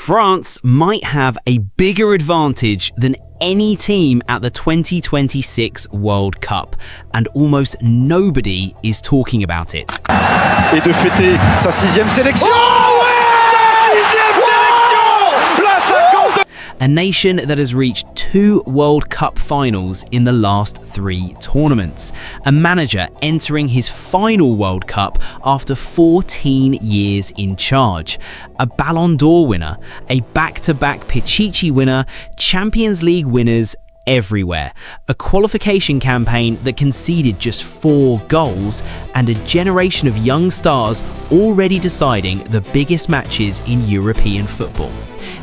France might have a bigger advantage than any team at the 2026 World Cup, and almost nobody is talking about it. Et de fêter sa 6e sélection. A nation that has reached 2 World Cup finals in the last 3 tournaments. A manager entering his final World Cup after 14 years in charge. A Ballon d'Or winner, a back-to-back Pichichi winner, Champions League winners everywhere. A qualification campaign that conceded just 4 goals, and a generation of young stars already deciding the biggest matches in European football.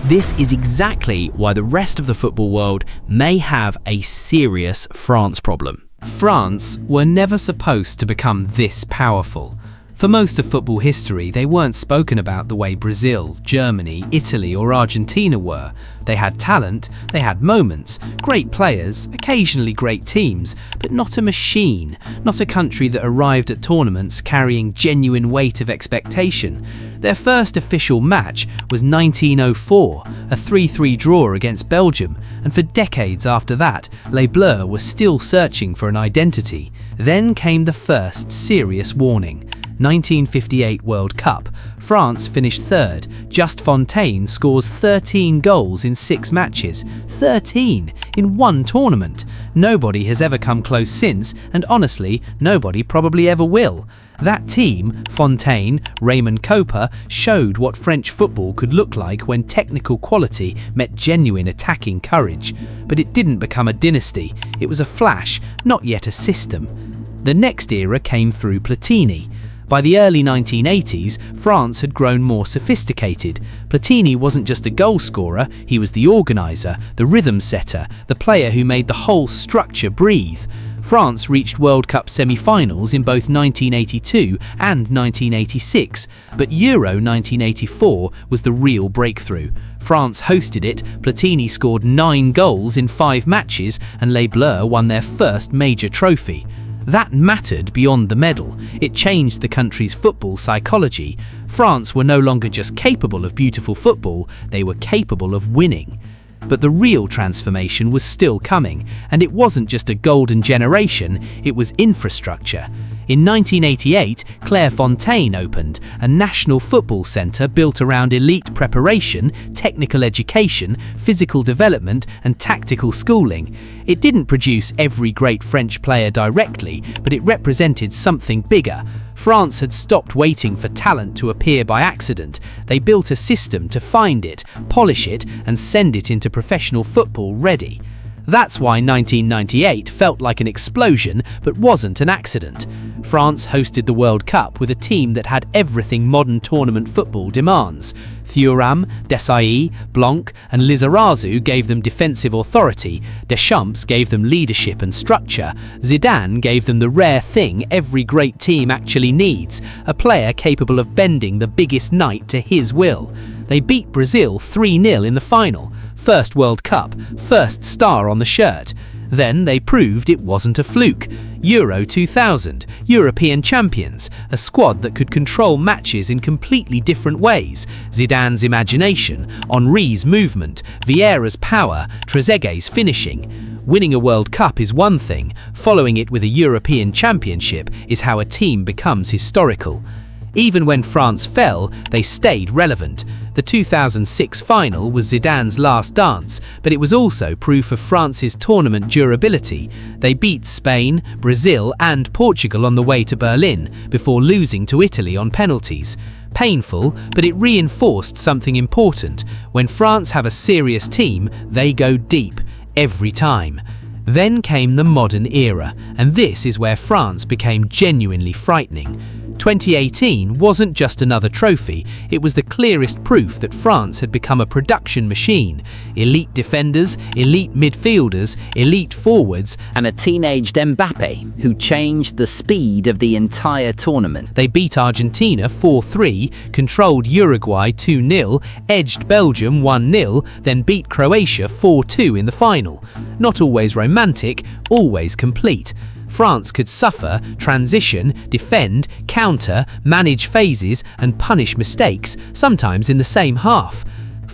This is exactly why the rest of the football world may have a serious France problem. France were never supposed to become this powerful. For most of football history, they weren't spoken about the way Brazil, Germany, Italy or Argentina were. They had talent, they had moments, great players, occasionally great teams, but not a machine, not a country that arrived at tournaments carrying genuine weight of expectation. Their first official match was 1904, a 3-3 draw against Belgium, and for decades after that, Les Bleus were still searching for an identity. Then came the first serious warning. 1958 World Cup. France finished 3rd. Just Fontaine scores 13 goals in 6 matches. 13 in one tournament. Nobody has ever come close since, and honestly, nobody probably ever will. That team, Fontaine, Raymond Kopa, showed what French football could look like when technical quality met genuine attacking courage. But it didn't become a dynasty. It was a flash, not yet a system. The next era came through Platini. By the early 1980s, France had grown more sophisticated. Platini wasn't just a goal scorer, he was the organiser, the rhythm setter, the player who made the whole structure breathe. France reached World Cup semi-finals in both 1982 and 1986, but Euro 1984 was the real breakthrough. France hosted it, Platini scored 9 goals in 5 matches, and Les Bleus won their first major trophy. That mattered beyond the medal. It changed the country's football psychology. France were no longer just capable of beautiful football, they were capable of winning. But the real transformation was still coming, and it wasn't just a golden generation, it was infrastructure. In 1988, Clairefontaine opened, a national football centre built around elite preparation, technical education, physical development and tactical schooling. It didn't produce every great French player directly, but it represented something bigger. France had stopped waiting for talent to appear by accident. They built a system to find it, polish it and send it into professional football ready. That's why 1998 felt like an explosion but wasn't an accident. France hosted the World Cup with a team that had everything modern tournament football demands. Thuram, Desailly, Blanc and Lizarazu gave them defensive authority, Deschamps gave them leadership and structure, Zidane gave them the rare thing every great team actually needs, a player capable of bending the biggest knight to his will. They beat Brazil 3-0 in the final. First World Cup, first star on the shirt. Then they proved it wasn't a fluke. Euro 2000, European champions, a squad that could control matches in completely different ways. Zidane's imagination, Henry's movement, Vieira's power, Trezeguet's finishing. Winning a World Cup is one thing, following it with a European championship is how a team becomes historical. Even when France fell, they stayed relevant. The 2006 final was Zidane's last dance, but it was also proof of France's tournament durability. They beat Spain, Brazil and Portugal on the way to Berlin, before losing to Italy on penalties. Painful, but it reinforced something important. When France have a serious team, they go deep, every time. Then came the modern era, and this is where France became genuinely frightening. 2018 wasn't just another trophy, it was the clearest proof that France had become a production machine. Elite defenders, elite midfielders, elite forwards, and a teenage Mbappe who changed the speed of the entire tournament. They beat Argentina 4-3, controlled Uruguay 2-0, edged Belgium 1-0, then beat Croatia 4-2 in the final. Not always romantic, always complete. France could suffer, transition, defend, counter, manage phases and punish mistakes, sometimes in the same half.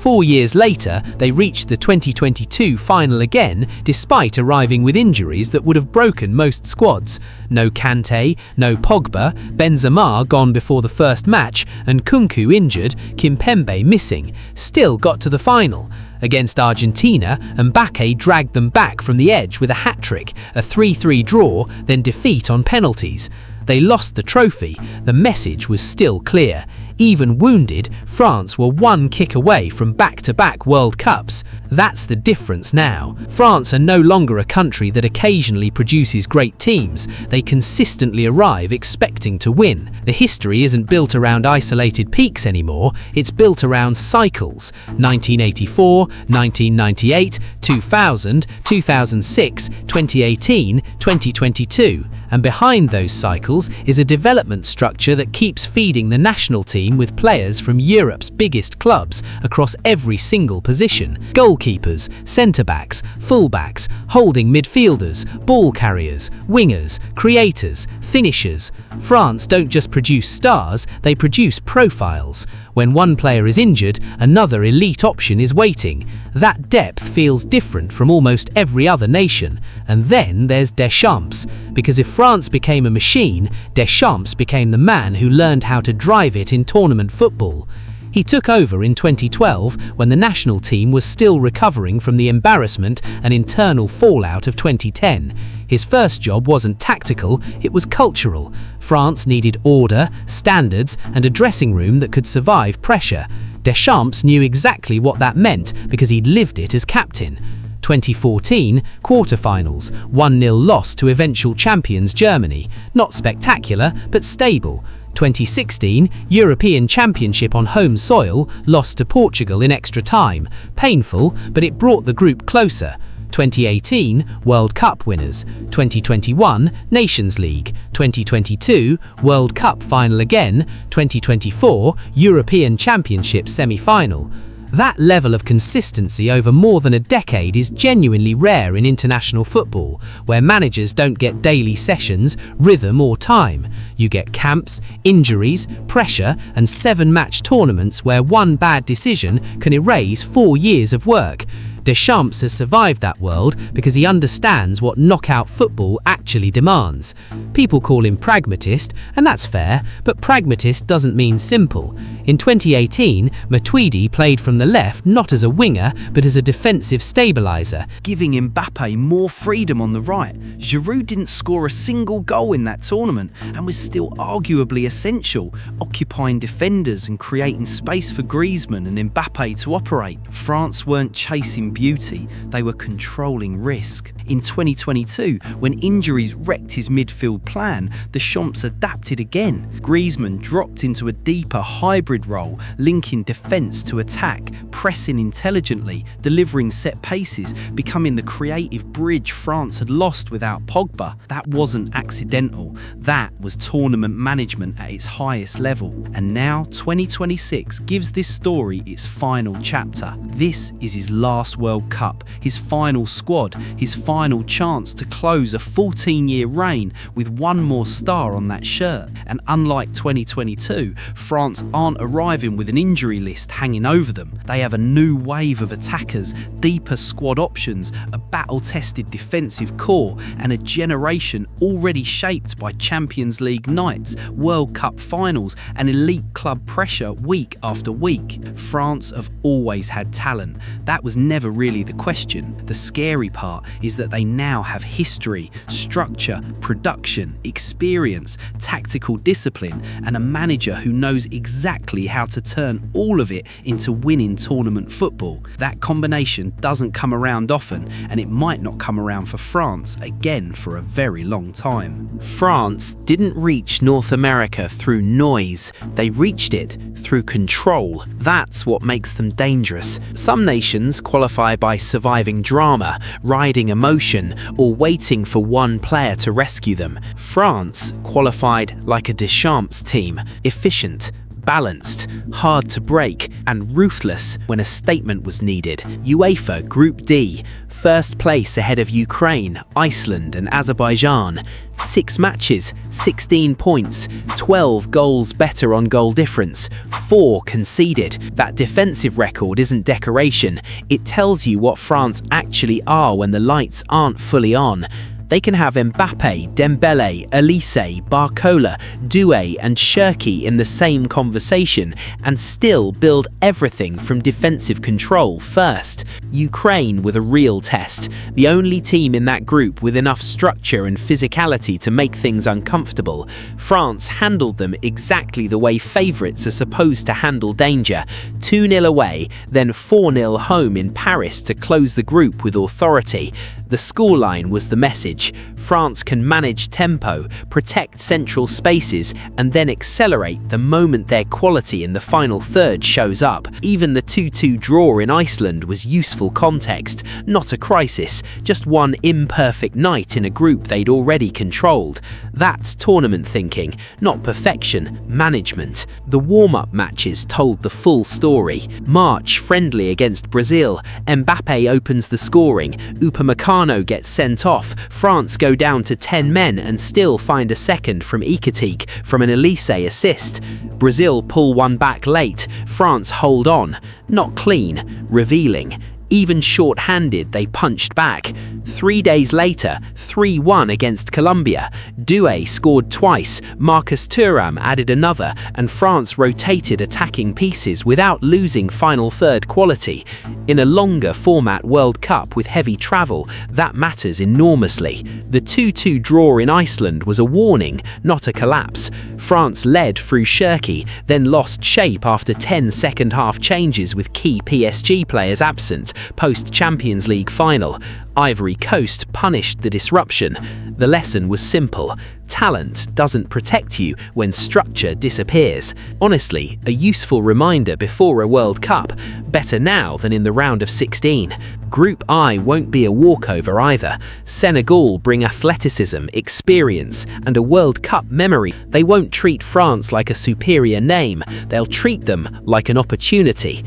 4 years later, they reached the 2022 final again, despite arriving with injuries that would have broken most squads. No Kante, no Pogba, Benzema gone before the first match, and Kunku injured, Kimpembe missing, still got to the final. Against Argentina, Mbappe dragged them back from the edge with a hat-trick, a 3-3 draw, then defeat on penalties. They lost the trophy. The message was still clear. Even wounded, France were one kick away from back-to-back World Cups. That's the difference now. France are no longer a country that occasionally produces great teams. They consistently arrive expecting to win. The history isn't built around isolated peaks anymore. It's built around cycles. 1984, 1998, 2000, 2006, 2018, 2022. And behind those cycles is a development structure that keeps feeding the national team with players from Europe's biggest clubs across every single position. Goalkeepers, centre-backs, full-backs, holding midfielders, ball carriers, wingers, creators, finishers. France don't just produce stars, they produce profiles. When one player is injured, another elite option is waiting. That depth feels different from almost every other nation. And then there's Deschamps. Because if France became a machine, Deschamps became the man who learned how to drive it in tournament football. He took over in 2012 when the national team was still recovering from the embarrassment and internal fallout of 2010. His first job wasn't tactical, it was cultural. France needed order, standards, and a dressing room that could survive pressure. Deschamps knew exactly what that meant because he'd lived it as captain. 2014, quarter-finals, 1-0 loss to eventual champions Germany. Not spectacular, but stable. 2016, European Championship on home soil, lost to Portugal in extra time. Painful, but it brought the group closer. 2018, World Cup winners. 2021, Nations League. 2022, World Cup final again. 2024, European Championship semi-final. That level of consistency over more than a decade is genuinely rare in international football, where managers don't get daily sessions, rhythm or time. You get camps, injuries, pressure, and 7-match tournaments where one bad decision can erase 4 years of work. Deschamps has survived that world because he understands what knockout football actually demands. People call him pragmatist, and that's fair, but pragmatist doesn't mean simple. In 2018, Matuidi played from the left not as a winger, but as a defensive stabiliser, giving Mbappe more freedom on the right. Giroud didn't score a single goal in that tournament and was still arguably essential, occupying defenders and creating space for Griezmann and Mbappe to operate. France weren't chasing beauty, they were controlling risk. In 2022, when injuries wrecked his midfield plan, Deschamps adapted again. Griezmann dropped into a deeper hybrid role, linking defence to attack, pressing intelligently, delivering set paces, becoming the creative bridge France had lost without Pogba. That wasn't accidental, that was tournament management at its highest level. And now 2026 gives this story its final chapter. This is his last World Cup, his final squad, his final chance to close a 14-year reign with one more star on that shirt. And unlike 2022, France aren't arriving with an injury list hanging over them. They have a new wave of attackers, deeper squad options, a battle-tested defensive core, and a generation already shaped by Champions League nights, World Cup finals, and elite club pressure week after week. France have always had talent. That was never really the question. The scary part is that they now have history, structure, production, experience, tactical discipline, and a manager who knows exactly how to turn all of it into winning tournament football. That combination doesn't come around often, and it might not come around for France again for a very long time. France didn't reach North America through noise, they reached it through control. That's what makes them dangerous. Some nations qualify by surviving drama, riding emotion, or waiting for one player to rescue them. France qualified like a Deschamps team, efficient, balanced, hard to break, and ruthless when a statement was needed. UEFA Group D, first place ahead of Ukraine, Iceland and Azerbaijan. 6 matches, 16 points, 12 goals better on goal difference, 4 conceded. That defensive record isn't decoration, it tells you what France actually are when the lights aren't fully on. They can have Mbappe, Dembele, Olise, Barcola, Doué and Cherki in the same conversation and still build everything from defensive control first. Ukraine were the real test, the only team in that group with enough structure and physicality to make things uncomfortable. France handled them exactly the way favourites are supposed to handle danger. 2-0 away, then 4-0 home in Paris to close the group with authority. The scoreline was the message. France can manage tempo, protect central spaces, and then accelerate the moment their quality in the final third shows up. Even the 2-2 draw in Iceland was useful context, not a crisis, just one imperfect night in a group they'd already controlled. That's tournament thinking, not perfection, management. The warm-up matches told the full story. March friendly against Brazil, Mbappe opens the scoring, Upamecano gets sent off, France go down to 10 men and still find a second from Iketik from an Olise assist. Brazil pull one back late, France hold on. Not clean, revealing. Even short-handed, they punched back. 3 days later, 3-1 against Colombia. Doué scored twice, Marcus Thuram added another, and France rotated attacking pieces without losing final third quality. In a longer format World Cup with heavy travel, that matters enormously. The 2-2 draw in Iceland was a warning, not a collapse. France led through Cherki, then lost shape after 10 second-half changes with key PSG players absent. Post-Champions League final, Ivory Coast punished the disruption. The lesson was simple. Talent doesn't protect you when structure disappears. Honestly, a useful reminder before a World Cup. Better now than in the round of 16. Group I won't be a walkover either. Senegal bring athleticism, experience, and a World Cup memory. They won't treat France like a superior name. They'll treat them like an opportunity.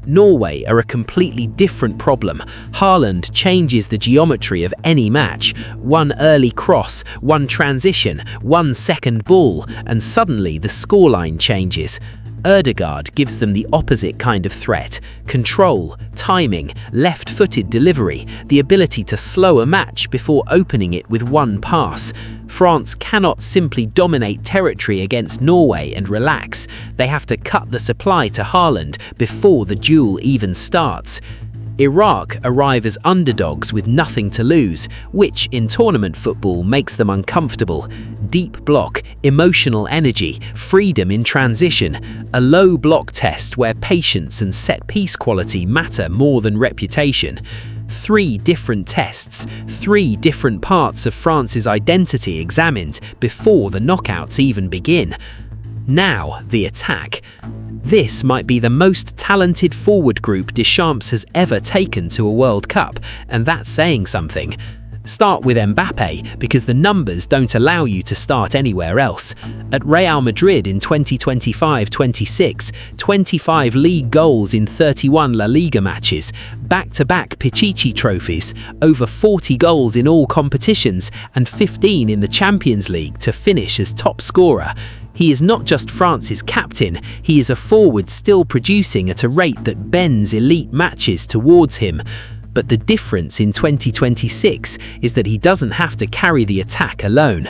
Norway are a completely different problem. Haaland changes the geometry of any match. One early cross, one transition, 1 second ball, and suddenly the scoreline changes. Ødegaard gives them the opposite kind of threat. Control, timing, left-footed delivery, the ability to slow a match before opening it with one pass. France cannot simply dominate territory against Norway and relax. They have to cut the supply to Haaland before the duel even starts. Iraq arrive as underdogs with nothing to lose, which in tournament football makes them uncomfortable. Deep block, emotional energy, freedom in transition, a low block test where patience and set-piece quality matter more than reputation. 3 different tests, 3 different parts of France's identity examined before the knockouts even begin. Now the attack. This might be the most talented forward group Deschamps has ever taken to a World Cup, and that's saying something. Start with Mbappe because the numbers don't allow you to start anywhere else. At Real Madrid in 2025-26, 25 league goals in 31 La Liga matches, back-to-back Pichichi trophies, over 40 goals in all competitions, and 15 in the Champions League to finish as top scorer. He is not just France's captain, he is a forward still producing at a rate that bends elite matches towards him. But the difference in 2026 is that he doesn't have to carry the attack alone.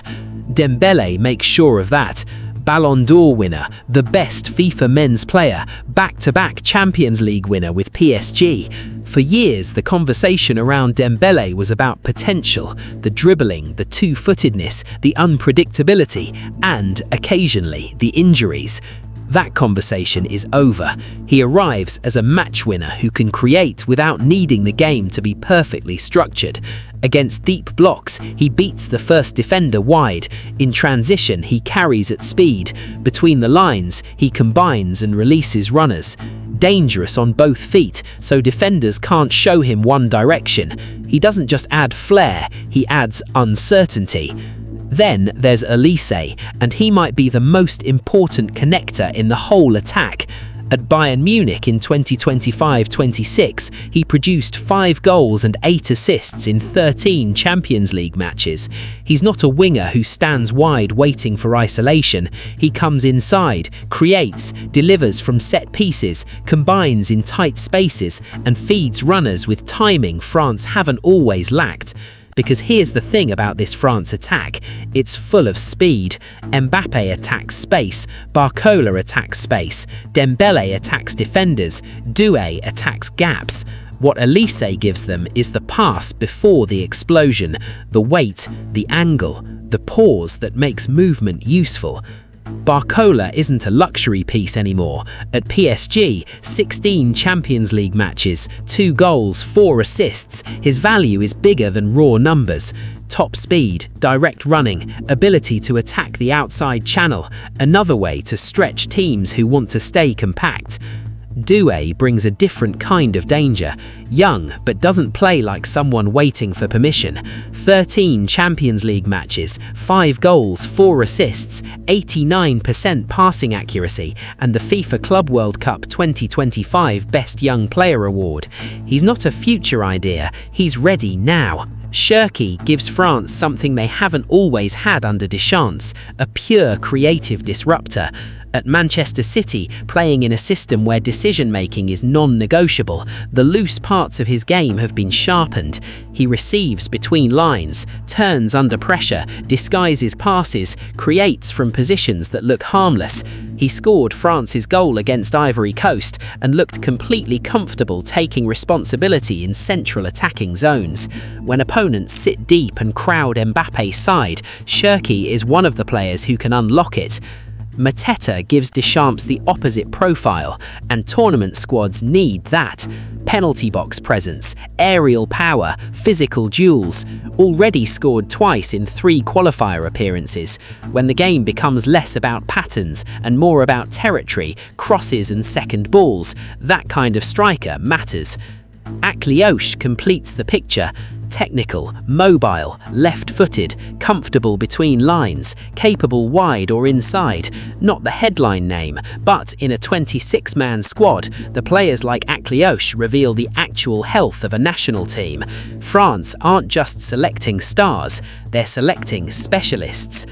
Dembele makes sure of that. Ballon d'Or winner, the best FIFA men's player, back-to-back Champions League winner with PSG. For years, the conversation around Dembele was about potential, the dribbling, the two-footedness, the unpredictability, and, occasionally, the injuries. That conversation is over. He arrives as a match winner who can create without needing the game to be perfectly structured. Against deep blocks, he beats the first defender wide. In transition, he carries at speed. Between the lines, he combines and releases runners. Dangerous on both feet, so defenders can't show him one direction. He doesn't just add flair, he adds uncertainty. Then there's Olise, and he might be the most important connector in the whole attack. At Bayern Munich in 2025-26, he produced 5 goals and 8 assists in 13 Champions League matches. He's not a winger who stands wide waiting for isolation. He comes inside, creates, delivers from set pieces, combines in tight spaces, and feeds runners with timing France haven't always lacked. Because here's the thing about this France attack, it's full of speed. Mbappe attacks space, Barcola attacks space, Dembele attacks defenders, Doué attacks gaps. What Olise gives them is the pass before the explosion, the weight, the angle, the pause that makes movement useful. Barcola isn't a luxury piece anymore. At PSG, 16 Champions League matches, 2 goals, 4 assists. His value is bigger than raw numbers. Top speed, direct running, ability to attack the outside channel, another way to stretch teams who want to stay compact. Doué brings a different kind of danger. Young, but doesn't play like someone waiting for permission. 13 Champions League matches, 5 goals, 4 assists, 89% passing accuracy, and the FIFA Club World Cup 2025 Best Young Player Award. He's not a future idea, he's ready now. Cherki gives France something they haven't always had under Deschamps, a pure creative disruptor. At Manchester City, playing in a system where decision-making is non-negotiable, the loose parts of his game have been sharpened. He receives between lines, turns under pressure, disguises passes, creates from positions that look harmless. He scored France's goal against Ivory Coast and looked completely comfortable taking responsibility in central attacking zones. When opponents sit deep and crowd Mbappe's side, Cherki is one of the players who can unlock it. Mateta gives Deschamps the opposite profile, and tournament squads need that. Penalty box presence, aerial power, physical duels. Already scored twice in 3 qualifier appearances. When the game becomes less about patterns and more about territory, crosses and second balls, that kind of striker matters. Aklioche completes the picture. Technical, mobile, left-footed, comfortable between lines, capable wide or inside. Not the headline name, but in a 26-man squad, the players like Aklioche reveal the actual health of a national team. France aren't just selecting stars, they're selecting specialists.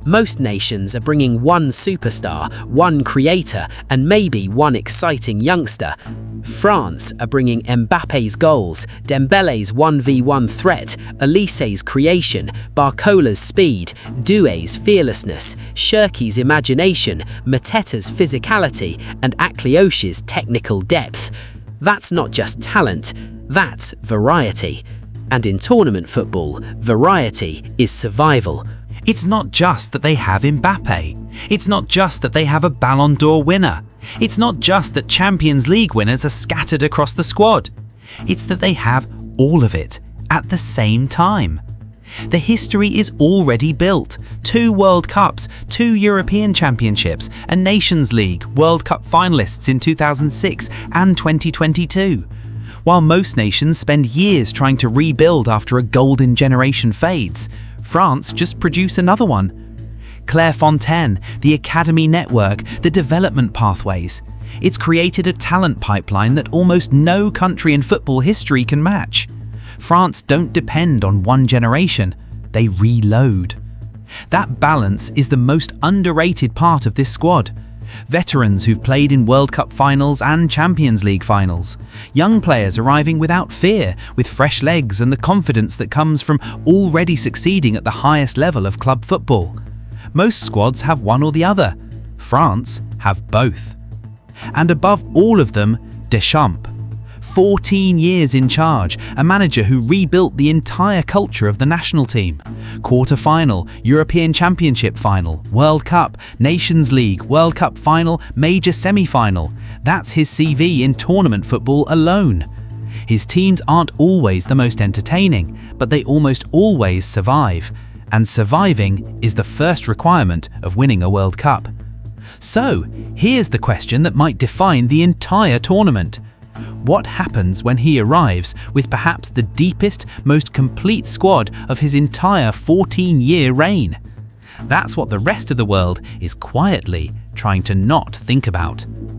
Most nations are bringing one superstar, one creator, and maybe one exciting youngster. France are bringing Mbappe's goals, Dembele's 1v1 threat, Olise's creation, Barcola's speed, Doué's fearlessness, Cherki's imagination, Mateta's physicality, and Aklioche's technical depth. That's not just talent, that's variety. And in tournament football, variety is survival. It's not just that they have Mbappe. It's not just that they have a Ballon d'Or winner. It's not just that Champions League winners are scattered across the squad. It's that they have all of it at the same time. The history is already built. 2 World Cups, 2 European Championships, a Nations League, World Cup finalists in 2006 and 2022. While most nations spend years trying to rebuild after a golden generation fades, France just produce another one. Clairefontaine, the academy network, the development pathways. It's created a talent pipeline that almost no country in football history can match. France don't depend on one generation, they reload. That balance is the most underrated part of this squad. Veterans who've played in World Cup finals and Champions League finals. Young players arriving without fear, with fresh legs and the confidence that comes from already succeeding at the highest level of club football. Most squads have one or the other. France have both. And above all of them, Deschamps. 14 years in charge, a manager who rebuilt the entire culture of the national team. Quarter-final, European Championship final, World Cup, Nations League, World Cup final, major semi-final. That's his CV in tournament football alone. His teams aren't always the most entertaining, but they almost always survive. And surviving is the first requirement of winning a World Cup. So, here's the question that might define the entire tournament. What happens when he arrives with perhaps the deepest, most complete squad of his entire 14-year reign? That's what the rest of the world is quietly trying to not think about.